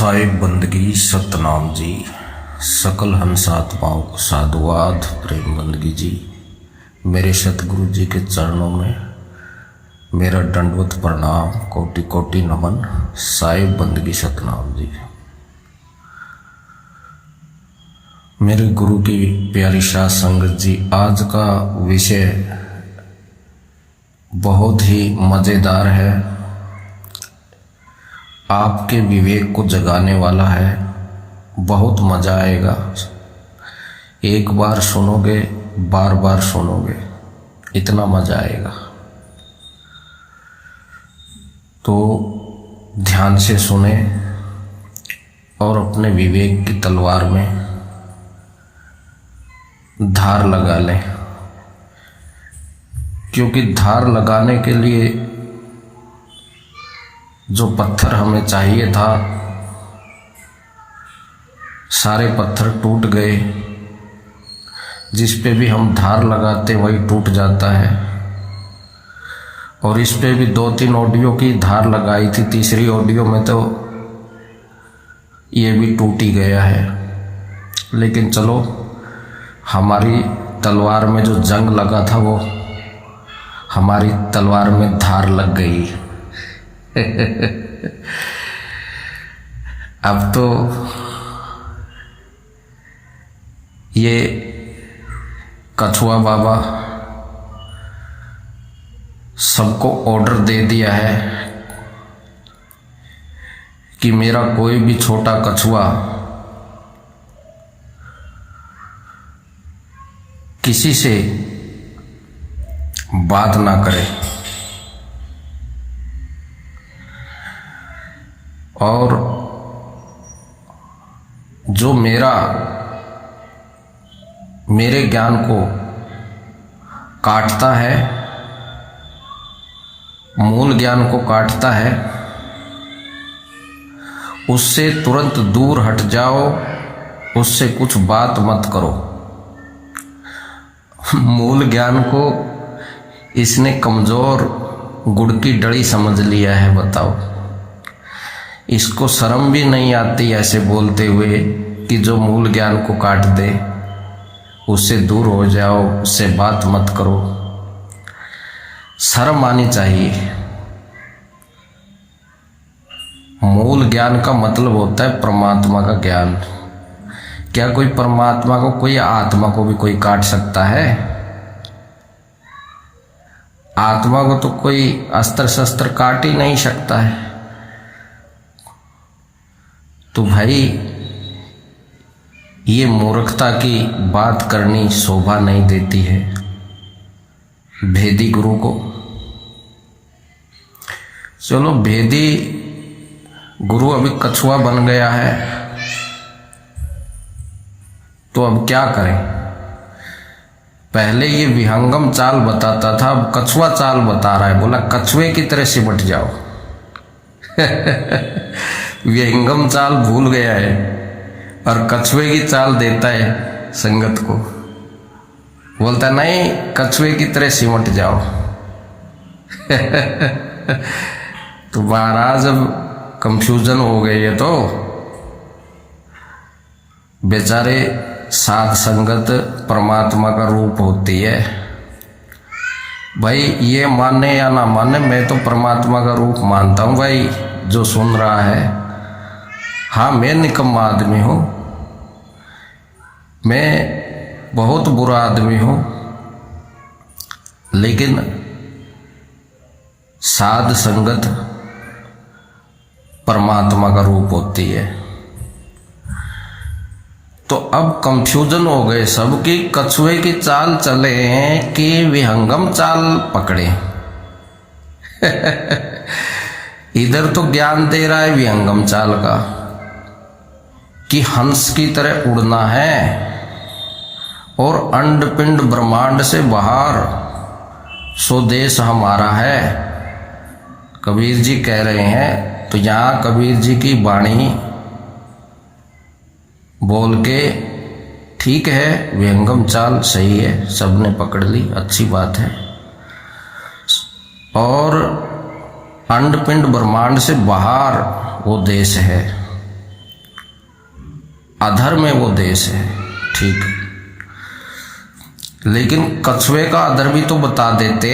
साहिब बंदगी सतनाम जी, सकल हंसात्माओं को साधुवाद प्रेम बंदगी जी। मेरे सतगुरु जी के चरणों में मेरा दंडवत प्रणाम, कोटि कोटि नमन। साहिब बंदगी सतनाम जी। मेरे गुरु की प्यारी साध संगत जी, आज का विषय बहुत ही मज़ेदार है, आपके विवेक को जगाने वाला है। बहुत मज़ा आएगा। एक बार सुनोगे, बार बार सुनोगे, इतना मज़ा आएगा। तो ध्यान से सुने और अपने विवेक की तलवार में धार लगा लें, क्योंकि धार लगाने के लिए जो पत्थर हमें चाहिए था, सारे पत्थर टूट गए। जिस पे भी हम धार लगाते वही टूट जाता है। और इस पे भी 2-3 ऑडियो की धार लगाई थी, तीसरी ऑडियो में तो ये भी टूट ही गया है। लेकिन चलो, हमारी तलवार में जो जंग लगा था वो हमारी तलवार में धार लग गई। अब तो ये कछुआ बाबा सबको ऑर्डर दे दिया है कि मेरा कोई भी छोटा कछुआ किसी से बात ना करे। और जो मेरे ज्ञान को काटता है, मूल ज्ञान को काटता है, उससे तुरंत दूर हट जाओ, उससे कुछ बात मत करो। मूल ज्ञान को इसने कमजोर गुड़ की डली समझ लिया है। बताओ, इसको शर्म भी नहीं आती ऐसे बोलते हुए कि जो मूल ज्ञान को काट दे उससे दूर हो जाओ, उससे बात मत करो। शर्म आनी चाहिए। मूल ज्ञान का मतलब होता है परमात्मा का ज्ञान। क्या कोई परमात्मा को, कोई आत्मा को भी कोई काट सकता है? आत्मा को तो कोई अस्त्र शस्त्र काट ही नहीं सकता है। तो भाई, ये मूर्खता की बात करनी शोभा नहीं देती है भेदी गुरु को। चलो, भेदी गुरु अभी कछुआ बन गया है, तो अब क्या करें? पहले ये विहंगम चाल बताता था, अब कछुआ चाल बता रहा है। बोला कछुए की तरह सिमट जाओ। विहंगम चाल भूल गया है और कछुए की चाल देता है संगत को। बोलता नहीं, कछुए की तरह सिमट जाओ। तो महाराज अब कंफ्यूजन हो गई है। तो बेचारे साध संगत परमात्मा का रूप होती है। भाई, ये माने या ना माने, मैं तो परमात्मा का रूप मानता हूं। भाई, जो सुन रहा है, हाँ, मैं निकम्मा आदमी हूं, मैं बहुत बुरा आदमी हूं, लेकिन साध संगत परमात्मा का रूप होती है। तो अब कंफ्यूजन हो गए सब कि कछुए की चाल चले कि विहंगम चाल पकड़े। इधर तो ज्ञान दे रहा है विहंगम चाल का कि हंस की तरह उड़ना है और अंड पिंड ब्रह्मांड से बाहर स्वदेश हमारा है, कबीर जी कह रहे हैं। तो यहाँ कबीर जी की वाणी बोल के ठीक है, विहंगम चाल सही है, सबने पकड़ ली, अच्छी बात है। और अंड पिंड ब्रह्मांड से बाहर वो देश है, अधर में वो देश है, ठीक, लेकिन कछुए का अधर भी तो बता देते।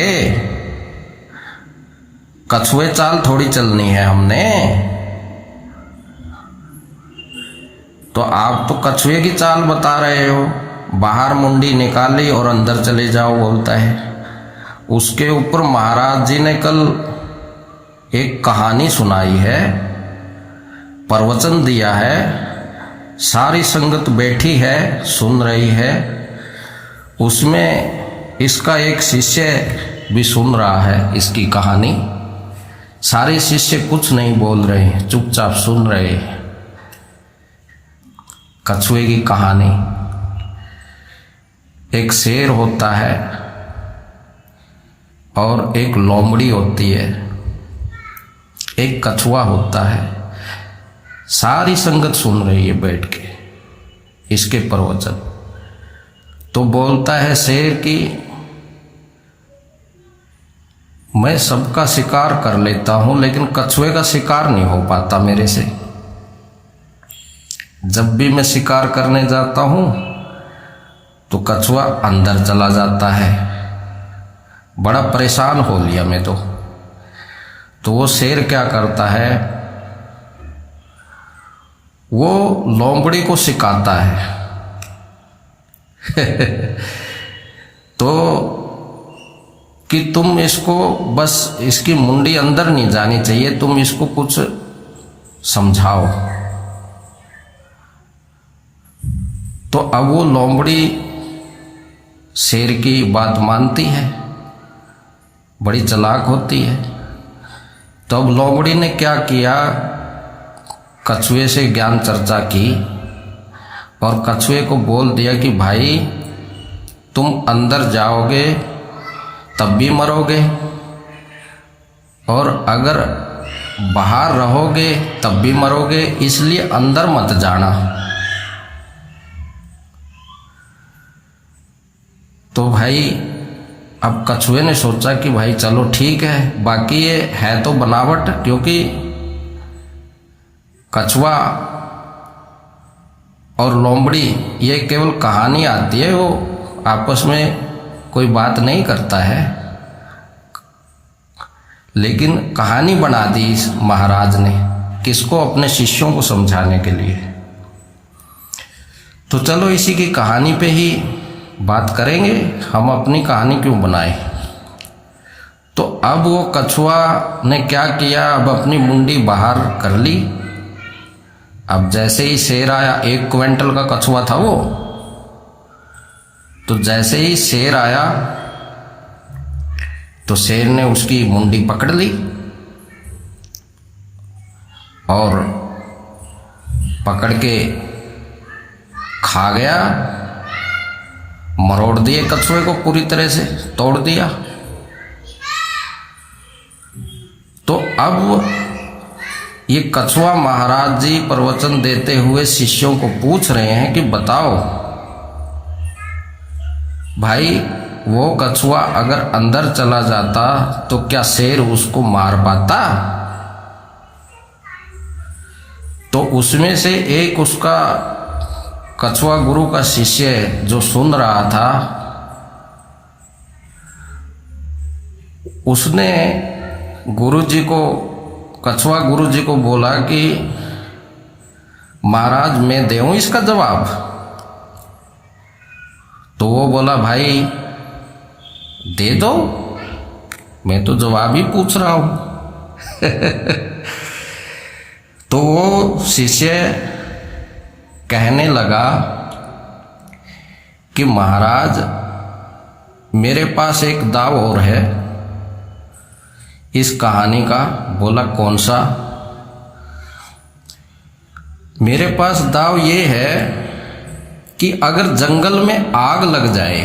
कछुए चाल थोड़ी चलनी है हमने, तो आप तो कछुए की चाल बता रहे हो। बाहर मुंडी निकाली और अंदर चले जाओ बोलता है। उसके ऊपर महाराज जी ने कल एक कहानी सुनाई है, प्रवचन दिया है, सारी संगत बैठी है सुन रही है। उसमें इसका एक शिष्य भी सुन रहा है इसकी कहानी। सारे शिष्य कुछ नहीं बोल रहे हैं, चुपचाप सुन रहे हैं कछुए की कहानी। एक शेर होता है और एक लोमड़ी होती है, एक कछुआ होता है। सारी संगत सुन रही है बैठ के इसके प्रवचन। तो बोलता है शेर कि मैं सबका शिकार कर लेता हूं, लेकिन कछुए का शिकार नहीं हो पाता मेरे से। जब भी मैं शिकार करने जाता हूं तो कछुआ अंदर चला जाता है। बड़ा परेशान हो लिया मैं तो वो शेर क्या करता है, वो लोमड़ी को सिखाता है तो कि तुम इसको बस इसकी मुंडी अंदर नहीं जानी चाहिए, तुम इसको कुछ समझाओ। तो अब वो लोमड़ी शेर की बात मानती है, बड़ी चालाक होती है। तो अब लोमड़ी ने क्या किया, कछुए से ज्ञान चर्चा की और कछुए को बोल दिया कि भाई तुम अंदर जाओगे तब भी मरोगे, और अगर बाहर रहोगे तब भी मरोगे, इसलिए अंदर मत जाना। तो भाई अब कछुए ने सोचा कि भाई चलो ठीक है, बाकी ये है तो बनावट, क्योंकि कछुआ और लोमड़ी ये केवल कहानी आती है, वो आपस में कोई बात नहीं करता है। लेकिन कहानी बना दी इस महाराज ने, किसको, अपने शिष्यों को समझाने के लिए। तो चलो इसी की कहानी पे ही बात करेंगे, हम अपनी कहानी क्यों बनाए। तो अब वो कछुआ ने क्या किया, अब अपनी मुंडी बाहर कर ली। अब जैसे ही शेर आया, 1 क्विंटल का कछुआ था वो, तो जैसे ही शेर आया तो शेर ने उसकी मुंडी पकड़ ली और पकड़ के खा गया, मरोड़ दिए कछुए को, पूरी तरह से तोड़ दिया। तो अब ये कछुआ महाराज जी प्रवचन देते हुए शिष्यों को पूछ रहे हैं कि बताओ भाई, वो कछुआ अगर अंदर चला जाता तो क्या शेर उसको मार पाता। तो उसमें से एक उसका कछुआ गुरु का शिष्य जो सुन रहा था, उसने गुरुजी को, कछुआ गुरुजी को बोला कि महाराज मैं देऊं इसका जवाब। तो वो बोला भाई दे दो, मैं तो जवाब ही पूछ रहा हूं तो वो शिष्य कहने लगा कि महाराज मेरे पास एक दाव और है इस कहानी का। बोला कौन सा। मेरे पास दाव ये है कि अगर जंगल में आग लग जाए,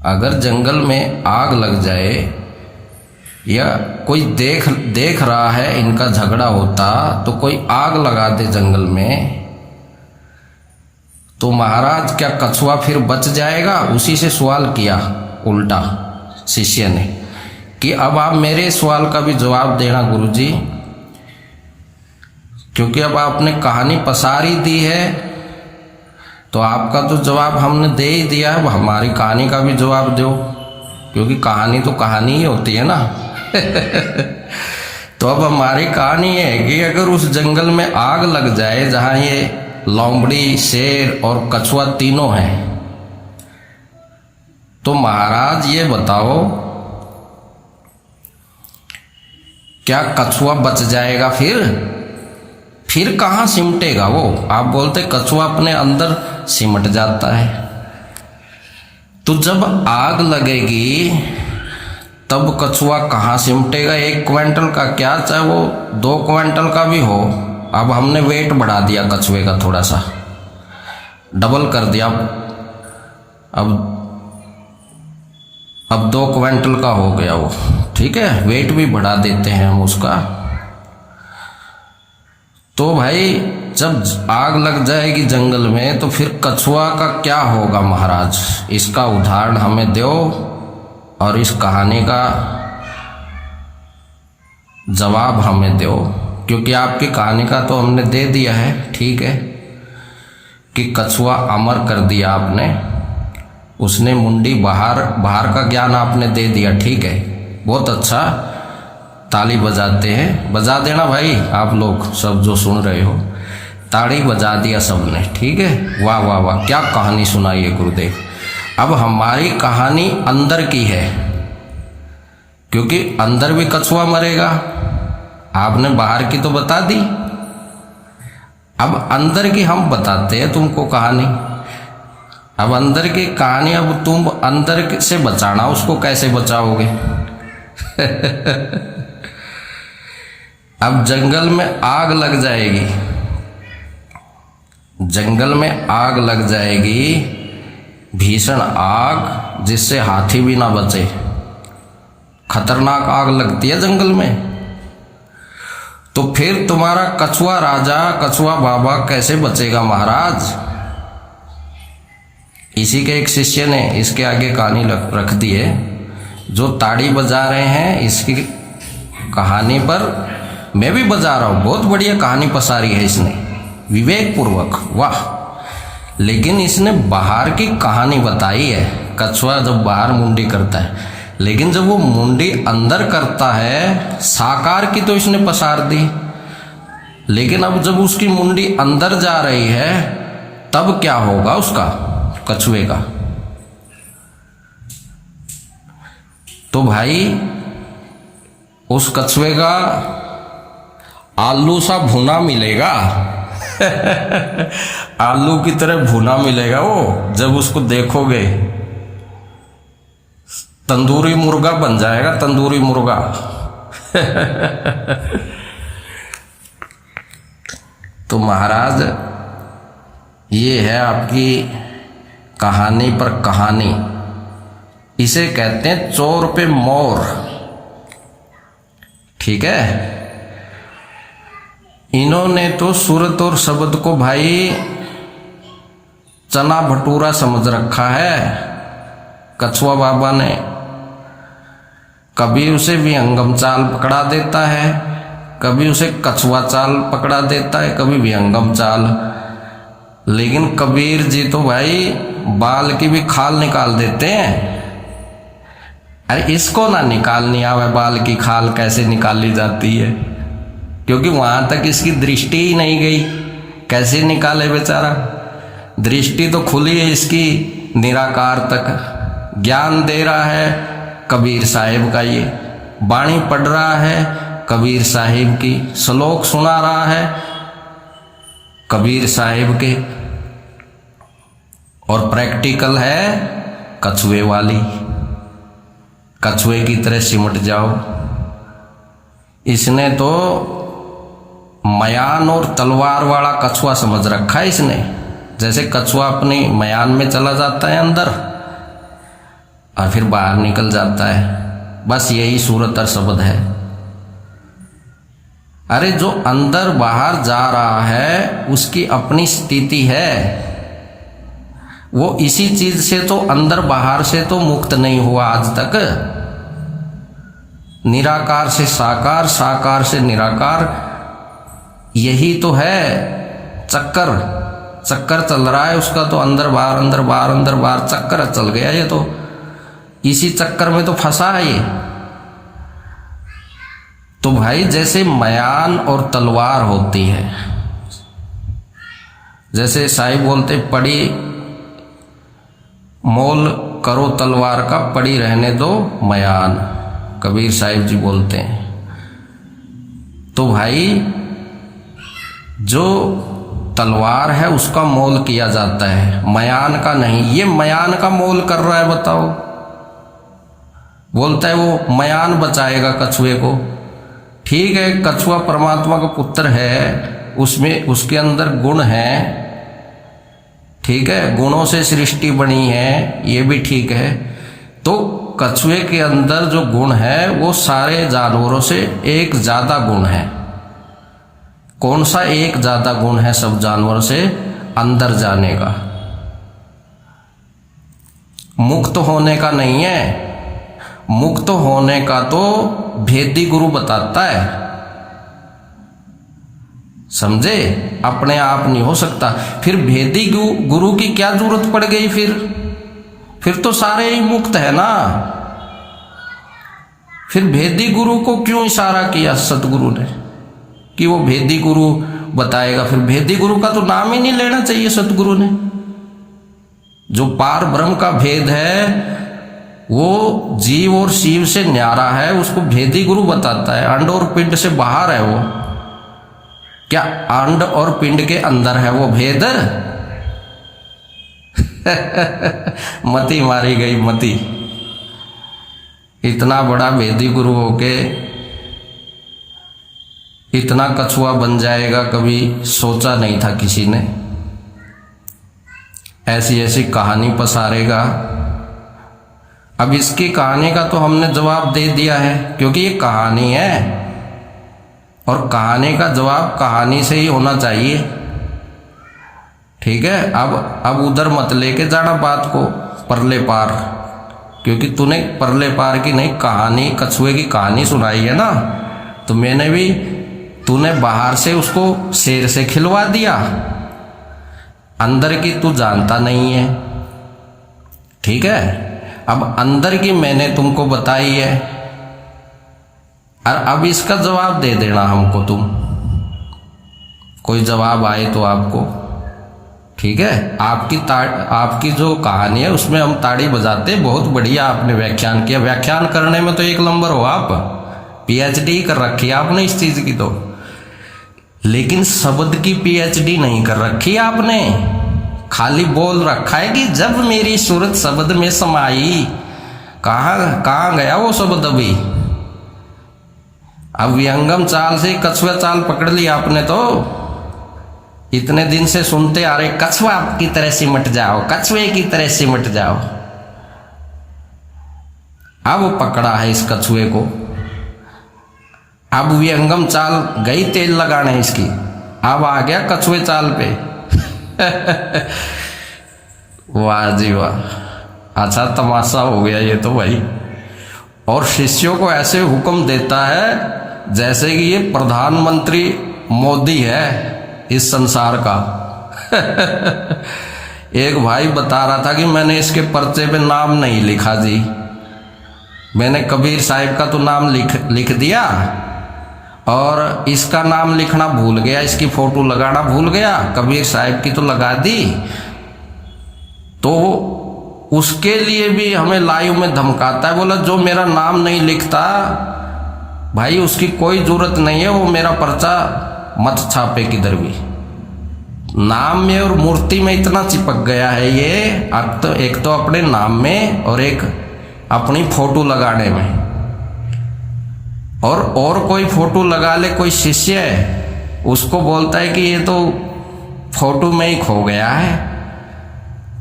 अगर जंगल में आग लग जाए या कोई देख रहा है इनका झगड़ा होता, तो कोई आग लगा दे जंगल में, तो महाराज क्या कछुआ फिर बच जाएगा। उसी से सवाल किया उल्टा शिष्य ने कि अब आप मेरे सवाल का भी जवाब देना गुरुजी, क्योंकि अब आपने कहानी पसारी दी है तो आपका तो जवाब हमने दे ही दिया, अब हमारी कहानी का भी जवाब दो, क्योंकि कहानी तो कहानी ही होती है ना। तो अब हमारी कहानी ये है कि अगर उस जंगल में आग लग जाए जहां ये लोमड़ी, शेर और कछुआ तीनों हैं, तो महाराज ये बताओ क्या कछुआ बच जाएगा? फिर कहां सिमटेगा वो? आप बोलते कछुआ अपने अंदर सिमट जाता है, तो जब आग लगेगी तब कछुआ कहां सिमटेगा? 1 क्विंटल का क्या, चाहे वो 2 क्विंटल का भी हो। अब हमने वेट बढ़ा दिया कछुए का, थोड़ा सा डबल कर दिया, अब 2 क्विंटल का हो गया वो, ठीक है, वेट भी बढ़ा देते हैं हम उसका। तो भाई जब आग लग जाएगी जंगल में तो फिर कछुआ का क्या होगा महाराज? इसका उदाहरण हमें दो और इस कहानी का जवाब हमें दो, क्योंकि आपकी कहानी का तो हमने दे दिया है, ठीक है, कि कछुआ अमर कर दिया आपने, उसने मुंडी बाहर का ज्ञान आपने दे दिया, ठीक है, बहुत अच्छा, ताली बजाते हैं, बजा देना भाई आप लोग सब जो सुन रहे हो, ताड़ी बजा दिया सबने, ठीक है, वाह वाह वाह, क्या कहानी सुनाई है गुरुदेव। अब हमारी कहानी अंदर की है, क्योंकि अंदर भी कछुआ मरेगा, आपने बाहर की तो बता दी, अब अंदर की हम बताते हैं तुमको कहानी। अब अंदर की कहानी, अब तुम अंदर से बचाना, उसको कैसे बचाओगे? अब जंगल में आग लग जाएगी, जंगल में आग लग जाएगी, भीषण आग, जिससे हाथी भी ना बचे, खतरनाक आग लगती है जंगल में। तो फिर तुम्हारा कछुआ राजा, कछुआ बाबा कैसे बचेगा महाराज? इसी के एक शिष्य ने इसके आगे कहानी रख दी है, जो ताड़ी बजा रहे हैं इसकी कहानी पर मैं भी बजा रहा हूं, बहुत बढ़िया कहानी पसारी है इसने, विवेक पूर्वक, वाह। लेकिन इसने बाहर की कहानी बताई है, कछुआ जब बाहर मुंडी करता है, लेकिन जब वो मुंडी अंदर करता है, साकार की तो इसने पसार दी, लेकिन अब जब उसकी मुंडी अंदर जा रही है तब क्या होगा उसका, कछुए का? तो भाई उस कछुए का आलू सा भुना मिलेगा। आलू की तरह भुना मिलेगा वो, जब उसको देखोगे तंदूरी मुर्गा बन जाएगा, तंदूरी मुर्गा। तो महाराज ये है आपकी कहानी पर कहानी, इसे कहते हैं चोर पे मोर, ठीक है। इन्होंने तो सूरत और शब्द को भाई चना भटूरा समझ रखा है, कछुआ बाबा ने। कभी उसे विहंगम चाल पकड़ा देता है, कभी उसे कछुआ चाल पकड़ा देता है, कभी विहंगम चाल। लेकिन कबीर जी तो भाई बाल की भी खाल निकाल देते हैं। अरे इसको ना निकालनी आवे बाल की खाल, कैसे निकाली जाती है, क्योंकि वहां तक इसकी दृष्टि ही नहीं गई, कैसे निकाले बेचारा? दृष्टि तो खुली है इसकी निराकार तक। ज्ञान दे रहा है कबीर साहिब का, ये वाणी पढ़ रहा है कबीर साहिब की, श्लोक सुना रहा है कबीर साहिब के, और प्रैक्टिकल है कछुए वाली। कछुए की तरह सिमट जाओ। इसने तो मयान और तलवार वाला कछुआ समझ रखा है इसने, जैसे कछुआ अपनी मयान में चला जाता है अंदर और फिर बाहर निकल जाता है, बस यही सूरत और शब्द है। अरे जो अंदर बाहर जा रहा है उसकी अपनी स्थिति है, वो इसी चीज से तो अंदर बाहर से तो मुक्त नहीं हुआ आज तक। निराकार से साकार, साकार से निराकार, यही तो है चक्कर, चक्कर चल रहा है उसका तो, अंदर बाहर अंदर बाहर अंदर बाहर चक्कर चल गया ये तो, इसी चक्कर में तो फंसा है ये। तो भाई जैसे मयान और तलवार होती है, जैसे साहिब बोलते पड़ी मोल करो तलवार का, पड़ी रहने दो मयान, कबीर साहिब जी बोलते हैं। तो भाई जो तलवार है उसका मोल किया जाता है, मयान का नहीं। ये मयान का मोल कर रहा है बताओ, बोलता है वो मयान बचाएगा कछुए को। ठीक है, कछुआ परमात्मा का पुत्र है, उसमें उसके अंदर गुण है, ठीक है, गुणों से सृष्टि बनी है, ये भी ठीक है। तो कछुए के अंदर जो गुण है वो सारे जानवरों से एक ज्यादा गुण है। कौन सा एक ज्यादा गुण है सब जानवरों से? अंदर जाने का, मुक्त होने का नहीं है। मुक्त होने का तो भेदी गुरु बताता है, समझे, अपने आप नहीं हो सकता। फिर भेदी गुरु की क्या जरूरत पड़ गई? फिर तो सारे ही मुक्त है ना। फिर भेदी गुरु को क्यों इशारा किया सतगुरु ने कि वो भेदी गुरु बताएगा? फिर भेदी गुरु का तो नाम ही नहीं लेना चाहिए सतगुरु ने। जो पार ब्रह्म का भेद है वो जीव और शिव से न्यारा है, उसको भेदी गुरु बताता है। अंड और पिंड से बाहर है वो, क्या अंड और पिंड के अंदर है वो भेद? मती मारी गई मती। इतना बड़ा भेदी गुरु होके इतना कछुआ बन जाएगा, कभी सोचा नहीं था किसी ने। ऐसी ऐसी कहानी पसारेगा। अब इसकी कहानी का तो हमने जवाब दे दिया है, क्योंकि ये कहानी है और कहानी का जवाब कहानी से ही होना चाहिए। ठीक है, अब उधर मत लेके जाना बात को परले पार, क्योंकि तूने परले पार की नहीं कहानी, कछुए की कहानी सुनाई है ना, तो मैंने भी, तूने बाहर से उसको शेर से खिलवा दिया, अंदर की तू जानता नहीं है। ठीक है, अब अंदर की मैंने तुमको बताई है, और अब इसका जवाब दे देना हमको तुम, कोई जवाब आए तो आपको। ठीक है, आपकी जो कहानी है उसमें हम ताड़ी बजाते, बहुत बढ़िया आपने व्याख्यान किया। व्याख्यान करने में तो एक नंबर हो आप, पीएचडी कर रखी है आपने इस चीज की तो, लेकिन शब्द की पीएचडी नहीं कर रखी आपने। खाली बोल रखा है कि जब मेरी सूरत शब्द में समाई। कहाँ गया वो शब्द अभी? अब विहंगम चाल से कछुआ चाल पकड़ लिया आपने तो। इतने दिन से सुनते आ रहे, कछुआ की तरह सिमट जाओ, कछुए की तरह सिमट जाओ। अब पकड़ा है इस कछुए को, अब विहंगम चाल गई तेल लगाने इसकी, अब आ गया कछुए चाल पे। वाह जी वाह, अच्छा तमाशा हो गया ये तो भाई। और शिष्यों को ऐसे हुक्म देता है जैसे कि ये प्रधानमंत्री मोदी है इस संसार का। एक भाई बता रहा था कि मैंने इसके पर्चे पे नाम नहीं लिखा जी, मैंने कबीर साहिब का तो नाम लिख दिया और इसका नाम लिखना भूल गया, इसकी फोटो लगाना भूल गया, कबीर साहिब की तो लगा दी। तो उसके लिए भी हमें लाइव में धमकाता है, बोला जो मेरा नाम नहीं लिखता भाई उसकी कोई जरूरत नहीं है, वो मेरा पर्चा मत छापे किधर भी। नाम में और मूर्ति में इतना चिपक गया है ये, अब तो एक तो अपने नाम में और एक अपनी फोटो लगाने में। और कोई फोटो लगा ले कोई शिष्य है, उसको बोलता है कि ये तो फोटो में ही खो गया है।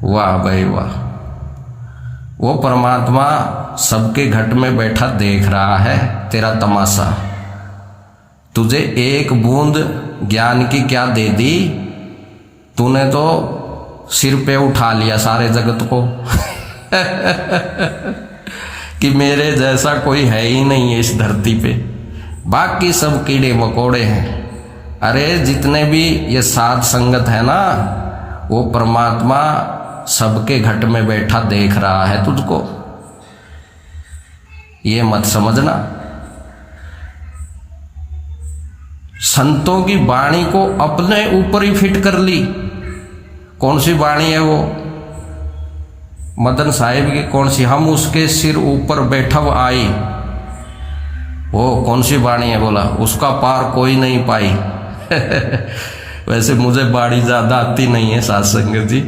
वाह भाई वाह, वो परमात्मा सबके घट में बैठा देख रहा है तेरा तमाशा। तुझे एक बूंद ज्ञान की क्या दे दी, तूने तो सिर पे उठा लिया सारे जगत को। कि मेरे जैसा कोई है ही नहीं है इस धरती पे, बाकी सब कीड़े मकोड़े हैं। अरे जितने भी ये साध संगत है ना, वो परमात्मा सबके घट में बैठा देख रहा है तुझको, ये मत समझना। संतों की वाणी को अपने ऊपर ही फिट कर ली। कौन सी वाणी है वो? मदन साहिब की कौन सी? हम उसके सिर ऊपर बैठव आई, वो कौन सी वाणी है? बोला उसका पार कोई नहीं पाई। वैसे मुझे वाणी ज्यादा आती नहीं है साध संगत जी,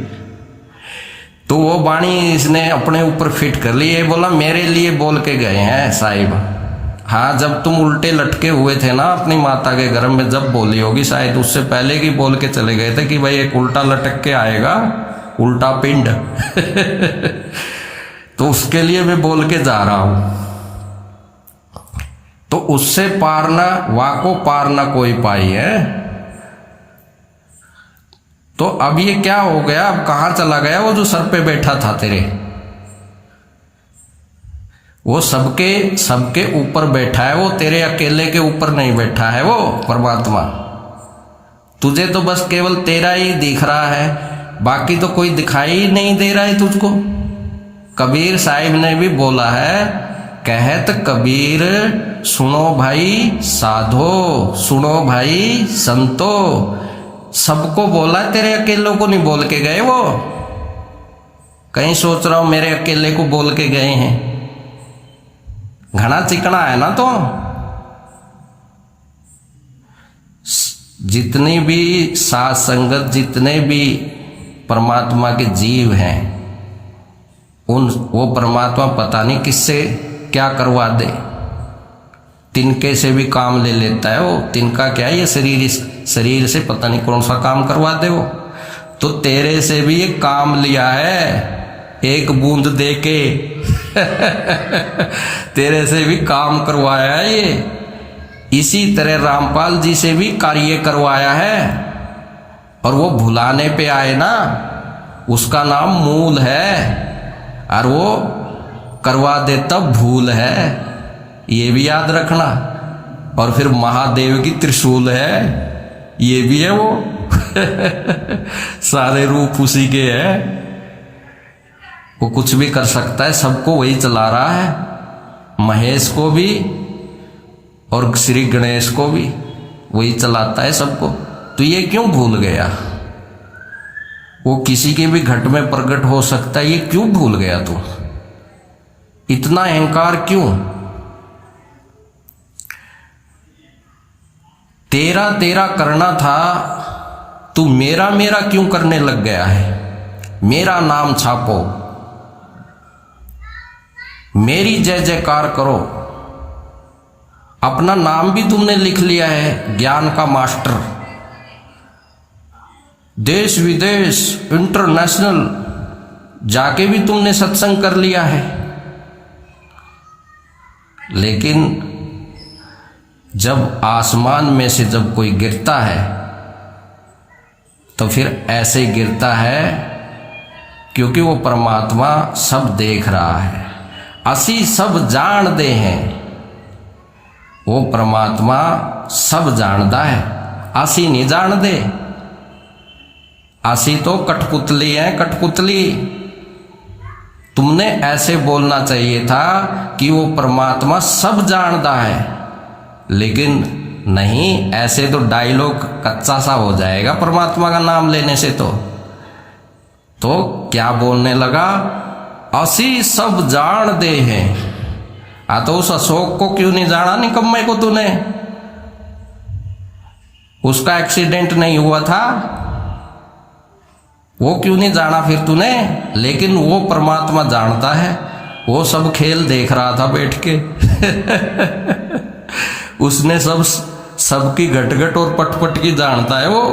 तो वो वाणी इसने अपने ऊपर फिट कर ली। ये बोला मेरे लिए बोल के गए हैं साहिब। हाँ, जब तुम उल्टे लटके हुए थे ना अपनी माता के गर्भ में, जब बोली होगी शायद, उससे पहले की बोल के चले गए थे कि भाई एक उल्टा लटक के आएगा, उल्टा पिंड। तो उसके लिए मैं बोल के जा रहा हूं। तो उससे पारना वाको पारना कोई पाई है। तो अब ये क्या हो गया? अब कहां चला गया वो जो सर पे बैठा था तेरे? वो सबके ऊपर बैठा है, वो तेरे अकेले के ऊपर नहीं बैठा है वो परमात्मा। तुझे तो बस केवल तेरा ही दिख रहा है, बाकी तो कोई दिखाई ही नहीं दे रहा है तुझको। कबीर साहिब ने भी बोला है, कहत कबीर सुनो भाई साधो, सुनो भाई संतो। सबको बोला, तेरे अकेले को नहीं बोल के गए वो। कहीं सोच रहा हूं मेरे अकेले को बोल के गए हैं, घना चिकना है ना। तो जितनी भी साध संगत, जितने भी परमात्मा के जीव हैं, वो परमात्मा पता नहीं किससे क्या करवा दे। तिनके से भी काम ले लेता है वो। तिनका क्या है? ये शरीर से पता नहीं कौन सा काम करवा दे वो। तो तेरे से भी ये काम लिया है, एक बूंद दे के। तेरे से भी काम करवाया है ये। इसी तरह रामपाल जी से भी कार्य करवाया है, और वो भुलाने पे आए ना, उसका नाम मूल है, और वो करवा दे तब भूल है, ये भी याद रखना। और फिर महादेव की त्रिशूल है, ये भी है वो। सारे रूप उसी के है, वो कुछ भी कर सकता है, सबको वही चला रहा है। महेश को भी और श्री गणेश को भी वही चलाता है सबको। तो ये क्यों भूल गया? वो किसी के भी घट में प्रकट हो सकता है, ये क्यों भूल गया तू? इतना अहंकार क्यों? तेरा तेरा करना था, तू मेरा मेरा क्यों करने लग गया है? मेरा नाम छापो, मेरी जय जयकार करो। अपना नाम भी तुमने लिख लिया है, ज्ञान का मास्टर। देश विदेश इंटरनेशनल जाके भी तुमने सत्संग कर लिया है। लेकिन जब आसमान में से जब कोई गिरता है, तो फिर ऐसे गिरता है क्योंकि वो परमात्मा सब देख रहा है। असी सब जान दे हैं, वो परमात्मा सब जानता है, असी नहीं जान दे। असी तो कठपुतली है, कठपुतली। तुमने ऐसे बोलना चाहिए था कि वो परमात्मा सब जानता है, लेकिन नहीं, ऐसे तो डायलॉग कच्चा सा हो जाएगा परमात्मा का नाम लेने से। तो क्या बोलने लगा? असी सब जान दे हैं। तो उस अशोक को क्यों नहीं जाना निकम्मे को तूने? उसका एक्सीडेंट नहीं हुआ था, वो क्यों नहीं जाना फिर तूने? लेकिन वो परमात्मा जानता है, वो सब खेल देख रहा था बैठ के। उसने सबकी घटघट और पटपट की जानता है वो।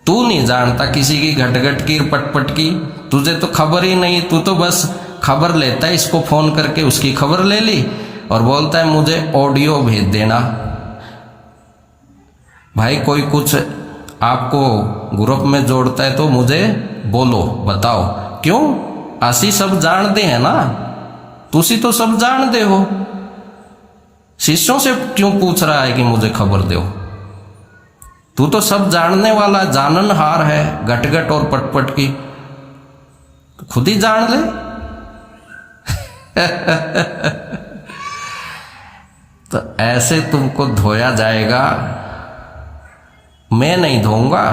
तू नहीं जानता किसी की घटघट की पटपट की, तुझे तो खबर ही नहीं। तू तो बस खबर लेता है, इसको फोन करके उसकी खबर ले ली और बोलता है मुझे ऑडियो भेज देना। भाई कोई कुछ आपको ग्रुप में जोड़ता है तो मुझे बोलो, बताओ क्यों? असी सब जानते हैं ना, तुसी तो सब जानते हो। शिष्यों से क्यों पूछ रहा है कि मुझे खबर दो? तू तो सब जानने वाला जाननहार है, घट घट और पटपट की, तो खुद ही जान ले। तो ऐसे तुमको धोया जाएगा, मैं नहीं धोऊंगा,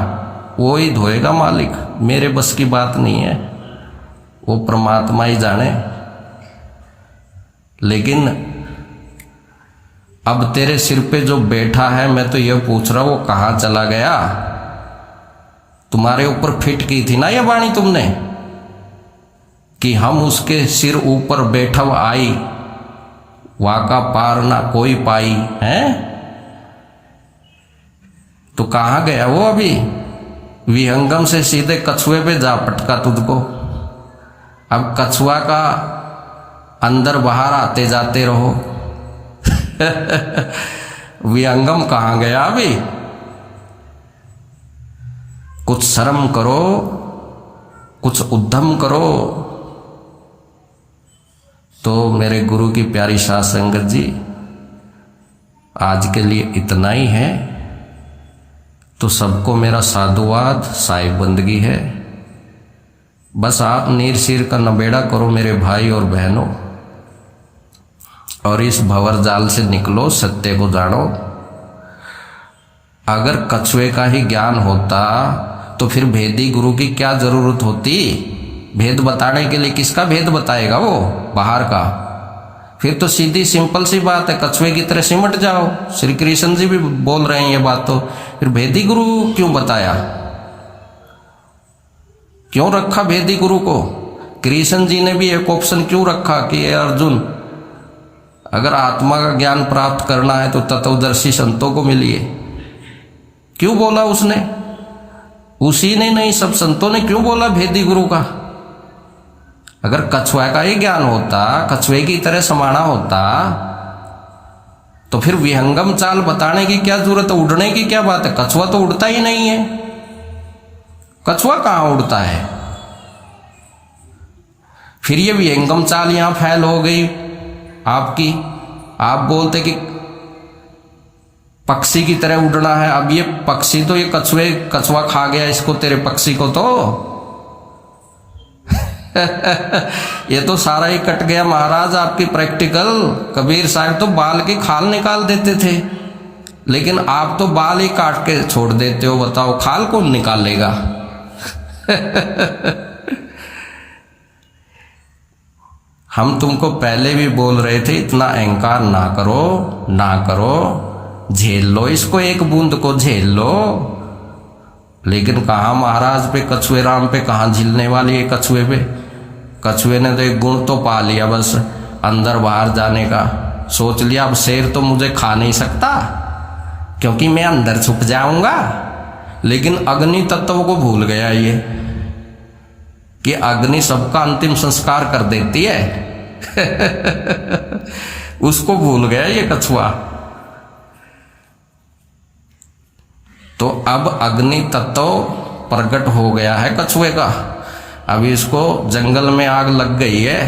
वो ही धोएगा मालिक, मेरे बस की बात नहीं है, वो परमात्मा ही जाने। लेकिन अब तेरे सिर पे जो बैठा है, मैं तो यह पूछ रहा हूं वो कहां चला गया? तुम्हारे ऊपर फिट की थी ना ये वाणी तुमने कि हम उसके सिर ऊपर बैठव आई, वाका पार ना कोई पाई है। तो कहां गया वो? अभी विहंगम से सीधे कछुए पे जा पटका तुझको। अब कछुआ का अंदर बाहर आते जाते रहो। विहंगम कहां गया? अभी कुछ शर्म करो, कुछ उद्यम करो। तो मेरे गुरु की प्यारी साध संगत जी, आज के लिए इतना ही है। तो सबको मेरा साधुवाद, साहिब बंदगी है। बस आप नीर सिर का नबेड़ा करो मेरे भाई और बहनों, और इस भंवर जाल से निकलो, सत्य को जानो। अगर कछुए का ही ज्ञान होता तो फिर भेदी गुरु की क्या जरूरत होती? भेद बताने के लिए किसका भेद बताएगा वो? बाहर का। फिर तो सीधी सिंपल सी बात है, कछुए की तरह सिमट जाओ। श्री कृष्ण जी भी बोल रहे हैं ये बात, तो फिर भेदी गुरु क्यों बताया? क्यों रखा भेदी गुरु को? कृष्ण जी ने भी एक ऑप्शन क्यों रखा कि अर्जुन, अगर आत्मा का ज्ञान प्राप्त करना है तो तत्वदर्शी संतों को मिलिए। क्यों बोला उसने? उसी ने नहीं, सब संतों ने क्यों बोला भेदी गुरु का? अगर कछुआ का ही ज्ञान होता, कछुए की तरह समाना होता, तो फिर विहंगम चाल बताने की क्या जरूरत है? उड़ने की क्या बात है? कछुआ तो उड़ता ही नहीं है। कछुआ कहां उड़ता है? फिर ये विहंगम चाल यहां फैल हो गई आपकी। आप बोलते कि पक्षी की तरह उड़ना है। अब ये पक्षी तो ये कछुआ खा गया इसको, तेरे पक्षी को तो। ये तो सारा ही कट गया महाराज आपकी प्रैक्टिकल। कबीर साहब तो बाल की खाल निकाल देते थे, लेकिन आप तो बाल ही काट के छोड़ देते हो। बताओ खाल कौन निकालेगा? हम तुमको पहले भी बोल रहे थे, इतना अहंकार ना करो, ना करो, झेल लो इसको, एक बूंद को झेल लो। लेकिन कहा महाराज पे, कछुए राम पे कहां झिलने वाली है कछुए पे? कछुए ने तो एक गुण तो पा लिया बस, अंदर बाहर जाने का। सोच लिया अब शेर तो मुझे खा नहीं सकता क्योंकि मैं अंदर छुप जाऊंगा। लेकिन अग्नि तत्व को भूल गया ये कि अग्नि सबका अंतिम संस्कार कर देती है। उसको भूल गया ये कछुआ। तो अब अग्नि तत्व प्रकट हो गया है कछुए का। अब इसको जंगल में आग लग गई है,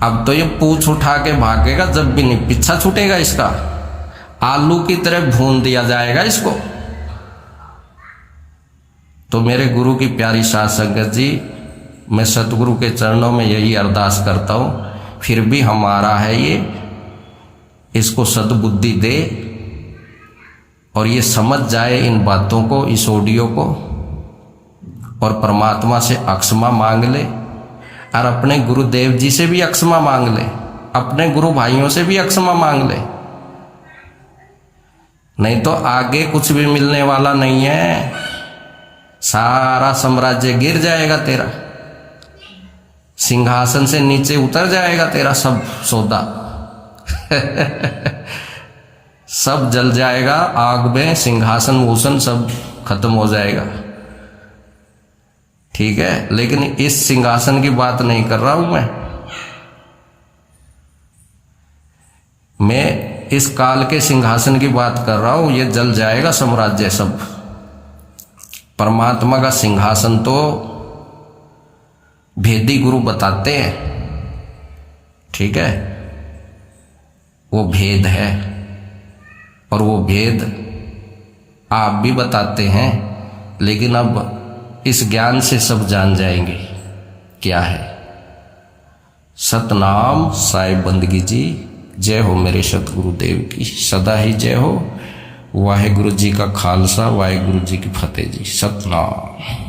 अब तो ये पूंछ उठा के भागेगा, जब भी नहीं पीछा छूटेगा इसका। आलू की तरह भून दिया जाएगा इसको। तो मेरे गुरु की प्यारी साध संगत जी, मैं सतगुरु के चरणों में यही अरदास करता हूं, फिर भी हमारा है ये, इसको सद्बुद्धि दे और ये समझ जाए इन बातों को, इस ऑडियो को, और परमात्मा से अक्षमा मांग ले, और अपने गुरुदेव जी से भी अक्षमा मांग ले, अपने गुरु भाइयों से भी अक्षमा मांग ले। नहीं तो आगे कुछ भी मिलने वाला नहीं है, सारा साम्राज्य गिर जाएगा तेरा, सिंहासन से नीचे उतर जाएगा तेरा सब सौदा। सब जल जाएगा आग में, सिंहासन भूषण सब खत्म हो जाएगा। ठीक है, लेकिन इस सिंहासन की बात नहीं कर रहा हूं मैं इस काल के सिंहासन की बात कर रहा हूं। ये जल जाएगा साम्राज्य सब। परमात्मा का सिंहासन तो भेदी गुरु बताते हैं, ठीक है, वो भेद है, और वो भेद आप भी बताते हैं, लेकिन अब इस ज्ञान से सब जान जाएंगे क्या है। सतनाम साहिब बंदगी जी। जय हो मेरे सतगुरुदेव की सदा ही जय हो। वाहिगुरु जी का खालसा, वाहिगुरु जी की फतेह जी। सतनाम।